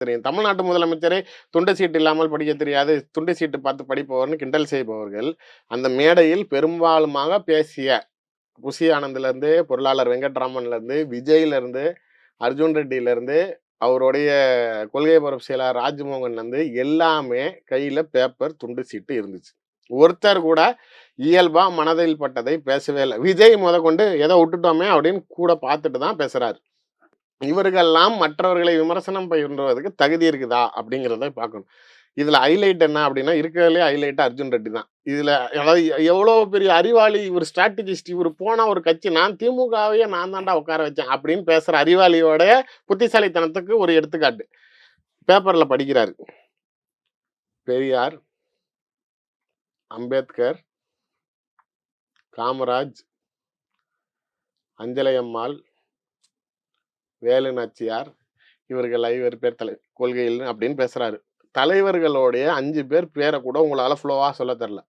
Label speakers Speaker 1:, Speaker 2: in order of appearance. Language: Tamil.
Speaker 1: தெரியும். தமிழ்நாட்டு முதலமைச்சரே துண்டு சீட்டு இல்லாமல் படிக்க தெரியாது, துண்டு சீட்டு பார்த்து படிப்பவர்னு கிண்டல் செய்பவர்கள், அந்த மேடையில் பெரும்பாலுமாக பேசிய புசி ஆனந்த்லேருந்து, பொருளாளர் வெங்கட்ராமன்லேருந்து, விஜய்லேருந்து, அர்ஜுன் ரெட்டியிலேருந்து, அவருடைய கொள்கை பரப்பு செயலாளர் ராஜ்மோகன்லேருந்து எல்லாமே கையில பேப்பர், துண்டு சீட்டு இருந்துச்சு. ஒருத்தர் கூட இயல்பா மனதில் பட்டதை பேசவே இல்ல. விஜய் மொதற்கொண்டு ஏதோ விட்டுட்டோமே அப்படின்னு கூட பார்த்துட்டு தான் பேசுறாரு. இவர்கள்லாம் மற்றவர்களை விமர்சனம் பண்றதுக்கு தகுதி இருக்குதா அப்படிங்கிறத பார்க்கணும். இதுல ஹைலைட் என்ன அப்படின்னா, இருக்கிறதுலயே ஹைலைட் அர்ஜுன் ரெட்டி தான். இதுல அதாவது எவ்வளவு பெரிய அறிவாளி இவர், ஸ்ட்ராட்டஜிஸ்ட் இவர். போன ஒரு கட்சி நான் திமுகவையே நான் தான்டா உட்கார வச்சேன் அப்படின்னு பேசுற அறிவாளியோட புத்திசாலித்தனத்துக்கு ஒரு எடுத்துக்காட்டு. பேப்பர்ல படிக்கிறாரு. பெரியார், அம்பேத்கர், காமராஜ், அஞ்சலை அம்மாள், வேலு நாச்சியார், இவர்கள் 5 பேர் கொள்கையில் அப்படின்னு பேசுறாரு. தலைவர்களுடைய 5 பேர் பேரை கூட உங்களால ஃப்ளோவா சொல்ல தெரியல.